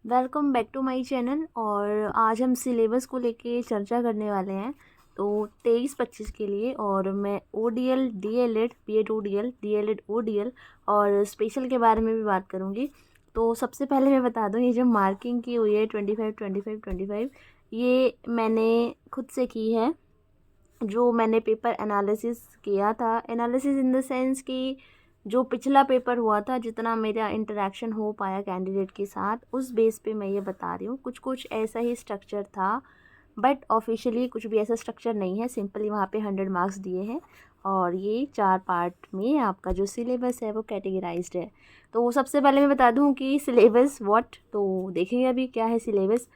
Welcome back to my channel. और आज हम सिलेबस को लेके चर्चा करने वाले हैं तो 23-25 के लिए। और मैं ODL, DElEd, BEd ODL, DElEd ODL और स्पेशल के बारे में भी बात करूंगी। तो सबसे पहले मैं बता दूं, ये जो मार्किंग की हुई है 25 25 25, ये मैंने खुद से की है। जो मैंने पेपर एनालिसिस किया था, एनालिसिस इन द सेंस कि जो पिछला पेपर हुआ था, जितना मेरा इंटरेक्शन हो पाया कैंडिडेट के साथ, उस बेस पे मैं ये बता रही हूँ। कुछ कुछ ऐसा ही स्ट्रक्चर था, बट ऑफिशियली कुछ भी ऐसा स्ट्रक्चर नहीं है। सिंपली वहाँ पे 100 मार्क्स दिए हैं और ये 4 पार्ट में आपका जो सिलेबस है वो कैटेगराइज्ड है। तो सबसे पहले मैं बता दूँ कि सिलेबस व्हाट, तो देखेंगे अभी क्या है syllabus.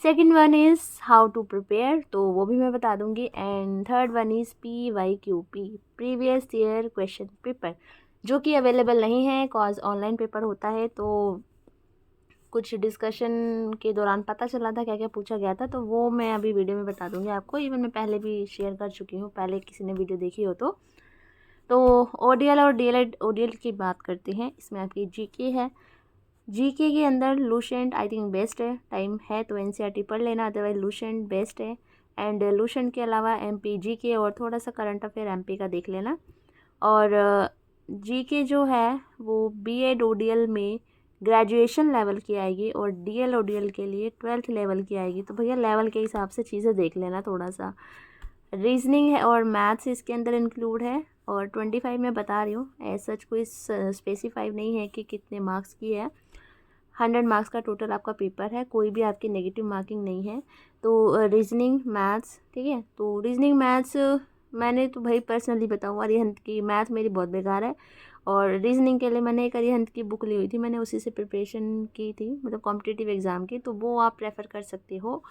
Second one is how to prepare, तो वो भी मैं बता दूंगी। And third one is PYQP, previous year question paper, जो कि अवेलेबल नहीं है कॉज ऑनलाइन पेपर होता है। तो कुछ डिस्कशन के दौरान पता चला था क्या क्या पूछा गया था, तो वो मैं अभी वीडियो में बता दूंगी आपको। इवन मैं पहले भी शेयर कर चुकी हूँ, पहले किसी ने वीडियो देखी हो तो ओडीएल और डीएलएड। ओडीएल की बात करते हैं, इसमें आपकी जीके है। जीके के अंदर लूसेंट आई थिंक बेस्ट है, टाइम है तो एनसीईआरटी पढ़ लेना, अदरवाइज लूसेंट बेस्ट है। एंड लूसेंट के अलावा एमपी जीके और थोड़ा सा करंट अफेयर एमपी का देख लेना। और जीके जो है वो बीएड ओडीएल में ग्रेजुएशन लेवल की आएगी और डीएल ओडीएल के लिए 12th लेवल की आएगी। तो भैया लेवल के हिसाब से चीज़ें देख लेना थोड़ा सा। रीजनिंग है और मैथ्स इसके अंदर इंक्लूड है। और 25 मैं बता रही हूँ, ऐसा कोई स्पेसिफाई नहीं है कि कितने मार्क्स की है। 100 मार्क्स का टोटल आपका पेपर है, कोई भी आपकी नेगेटिव मार्किंग नहीं है। तो रीजनिंग मैथ्स, ठीक है। तो रीजनिंग मैथ्स मैंने तो भाई पर्सनली बताऊँ, अरिहंत की मैथ मेरी बहुत बेकार है। और रीजनिंग के लिए मैंने एक अरिहंत की बुक ली हुई थी, मैंने उसी से प्रिपरेशन की थी, मतलब कॉम्पिटिटिव एग्ज़ाम की, तो वो आप प्रेफर कर सकते हो।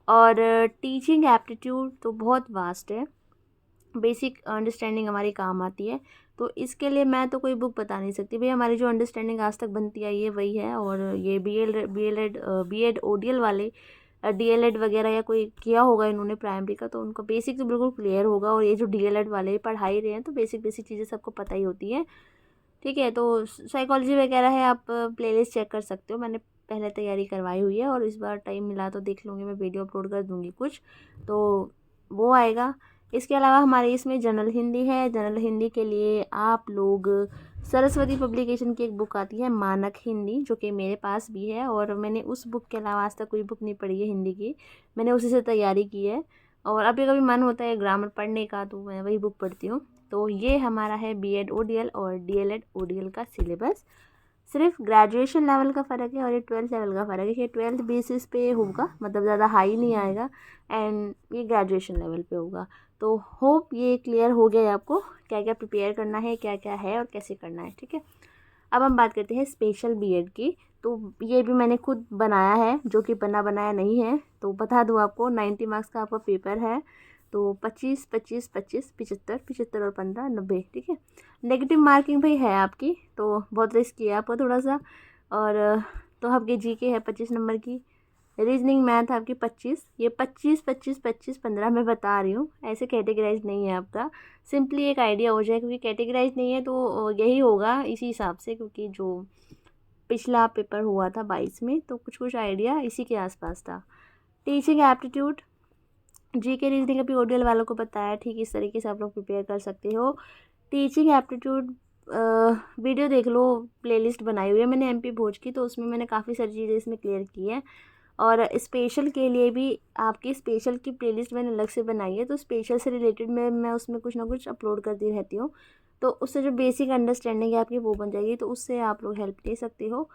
और टीचिंग एप्टीट्यूड तो बहुत वास्ट है, बेसिक अंडरस्टैंडिंग हमारी काम आती है। तो इसके लिए मैं तो कोई बुक बता नहीं सकती भाई, हमारी जो अंडरस्टैंडिंग आज तक बनती आई है वही है। और ये बीएड ओडीएल वाले डीएलएड वगैरह या कोई किया होगा इन्होंने प्राइमरी का, तो उनका बेसिक तो बिल्कुल क्लियर होगा। और ये जो डीएलएड वाले पढ़ा ही रहे हैं तो बेसिक बेसिक चीज़ें सबको पता ही होती है, ठीक है। तो साइकोलॉजी वगैरह है, आप प्लेलिस्ट चेक कर सकते हो, मैंने पहले तैयारी करवाई हुई है और इस बार टाइम मिला तो देख लूँगी, मैं वीडियो अपलोड कर दूँगी कुछ, तो वो आएगा। इसके अलावा हमारे इसमें जनरल हिंदी है। जनरल हिंदी के लिए आप लोग सरस्वती पब्लिकेशन की एक बुक आती है मानक हिंदी, जो कि मेरे पास भी है। और मैंने उस बुक के अलावा आज तक कोई बुक नहीं पढ़ी है हिंदी की, मैंने उसी से तैयारी की है। और अभी कभी मन होता है ग्रामर पढ़ने का तो मैं वही बुक पढ़ती हूँ। तो ये हमारा है बीएड ओडीएल और डीएलएड ओडीएल का सिलेबस। सिर्फ ग्रेजुएशन लेवल का फ़र्क है और ये 12th लेवल का फ़र्क है कि 12th बेसिस पे होगा, मतलब ज़्यादा हाई नहीं आएगा। एंड ये ग्रेजुएशन लेवल पे होगा। तो होप ये क्लियर हो गया है आपको, क्या क्या प्रिपेयर करना है, क्या क्या है और कैसे करना है, ठीक है। अब हम बात करते हैं स्पेशल बीएड की। तो ये भी मैंने खुद बनाया है, जो कि बना बनाया नहीं है। तो बता दूँ आपको, 90 मार्क्स का आपका पेपर है। तो 25 25 25 75 75 और 15 90, ठीक है। नेगेटिव मार्किंग भाई है आपकी, तो बहुत रिस्क है आपको थोड़ा सा। और तो आपकी जीके है 25 नंबर की, रीजनिंग मैथ आपकी 25। ये 25 25 25 15 मैं बता रही हूँ, ऐसे कैटेगराइज नहीं है आपका। सिंपली एक आइडिया हो जाए, क्योंकि कैटेगराइज नहीं है तो यही होगा इसी हिसाब से, क्योंकि जो पिछला पेपर हुआ था 22 में, तो कुछ कुछ आइडिया इसी के आसपास था। टीचिंग एप्टीट्यूड, जीके रीजनिंग अभी ओडीएल वालों को बताया, ठीक इस तरीके से आप लोग प्रिपेयर कर सकते हो। टीचिंग एप्टीट्यूड वीडियो देख लो, प्लेलिस्ट बनाई हुई है मैंने एमपी भोज की, तो उसमें मैंने काफ़ी सारी चीज़ें इसमें क्लियर की है। और स्पेशल के लिए भी आपकी स्पेशल की प्लेलिस्ट मैंने अलग से बनाई है, तो स्पेशल से रिलेटेड मैं उसमें कुछ ना कुछ अपलोड करती रहती हूँ। तो उससे जो बेसिक अंडरस्टैंडिंग है आपकी वो बन जाएगी, तो उससे आप लोग हेल्प ले सकते हो।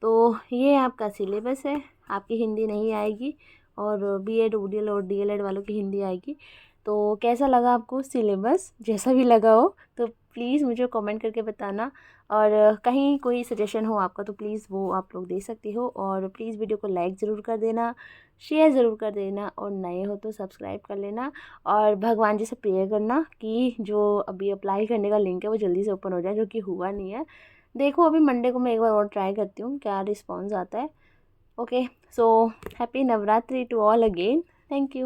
तो ये आपका सिलेबस है, आपकी हिंदी नहीं आएगी और बीएड ओडीएल और डीएलएड वालों की हिंदी आएगी। तो कैसा लगा आपको सिलेबस, जैसा भी लगा हो तो प्लीज़ मुझे कमेंट करके बताना। और कहीं कोई सजेशन हो आपका तो प्लीज़ वो आप लोग दे सकते हो। और प्लीज़ वीडियो को लाइक ज़रूर कर देना, शेयर ज़रूर कर देना, और नए हो तो सब्सक्राइब कर लेना। और भगवान जी से प्रेयर करना कि जो अभी अप्लाई करने का लिंक है वो जल्दी से ओपन हो जाए, जो कि हुआ नहीं है। देखो अभी मंडे को मैं एक बार और ट्राई करती हूँ क्या रिस्पॉन्स आता है। Okay, so happy Navratri to all again, thank you.